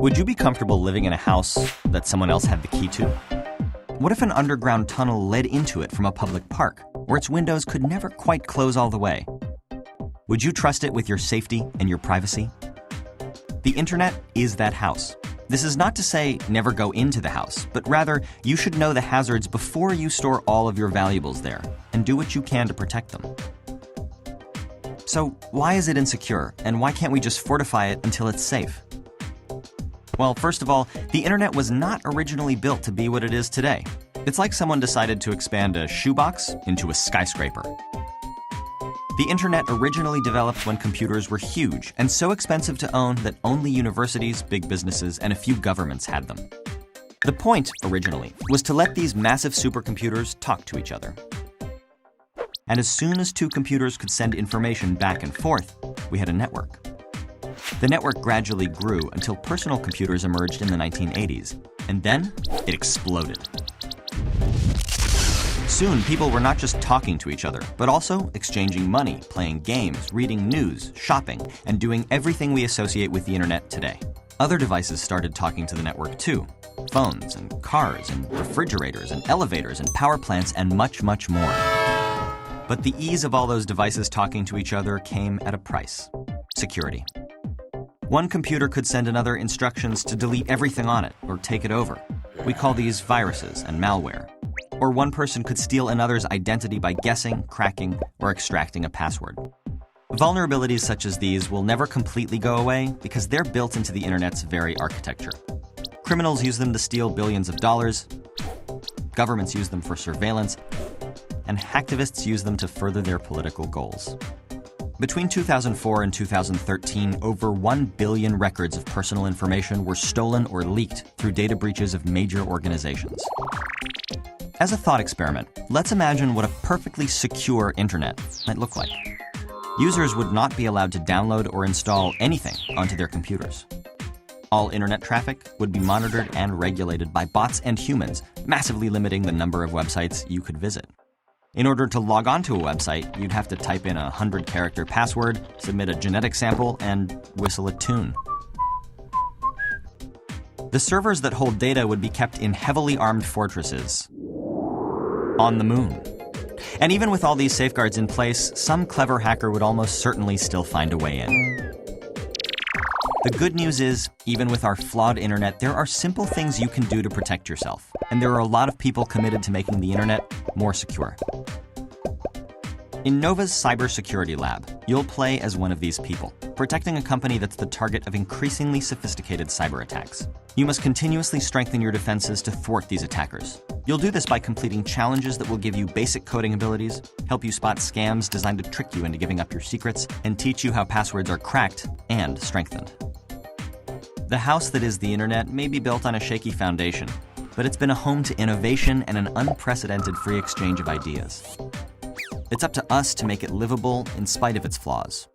Would you be comfortable living in a house that someone else had the key to? What if an underground tunnel led into it from a public park, where its windows could never quite close all the way? Would you trust it with your safety and your privacy? The internet is that house. This is not to say never go into the house, but rather you should know the hazards before you store all of your valuables there, and do what you can to protect them. So why is it insecure, and why can't we just fortify it until it's safe? Well, first of all, the internet was not originally built to be what it is today. It's like someone decided to expand a shoebox into a skyscraper. The internet originally developed when computers were huge and so expensive to own that only universities, big businesses, and a few governments had them. The point, originally, was to let these massive supercomputers talk to each other. And as soon as two computers could send information back and forth, we had a network. The network gradually grew until personal computers emerged in the 1980s, and then it exploded. Soon, people were not just talking to each other, but also exchanging money, playing games, reading news, shopping, and doing everything we associate with the internet today. Other devices started talking to the network too. Phones and cars and refrigerators and elevators and power plants and much, much more. But the ease of all those devices talking to each other came at a price: security. One computer could send another instructions to delete everything on it or take it over. We call these viruses and malware. Or one person could steal another's identity by guessing, cracking, or extracting a password. Vulnerabilities such as these will never completely go away because they're built into the internet's very architecture. Criminals use them to steal billions of dollars, governments use them for surveillance, and hacktivists use them to further their political goals. Between 2004 and 2013, over 1 billion records of personal information were stolen or leaked through data breaches of major organizations. As a thought experiment, let's imagine what a perfectly secure internet might look like. Users would not be allowed to download or install anything onto their computers. All internet traffic would be monitored and regulated by bots and humans, massively limiting the number of websites you could visit. In order to log on to a website, you'd have to type in a 100-character password, submit a genetic sample, and whistle a tune. The servers that hold data would be kept in heavily armed fortresses on the moon. And even with all these safeguards in place, some clever hacker would almost certainly still find a way in. The good news is, even with our flawed internet, there are simple things you can do to protect yourself. And there are a lot of people committed to making the internet more secure. In Nova's Cybersecurity Lab, you'll play as one of these people, protecting a company that's the target of increasingly sophisticated cyber attacks. You must continuously strengthen your defenses to thwart these attackers. You'll do this by completing challenges that will give you basic coding abilities, help you spot scams designed to trick you into giving up your secrets, and teach you how passwords are cracked and strengthened. The house that is the internet may be built on a shaky foundation, but it's been a home to innovation and an unprecedented free exchange of ideas. It's up to us to make it livable in spite of its flaws.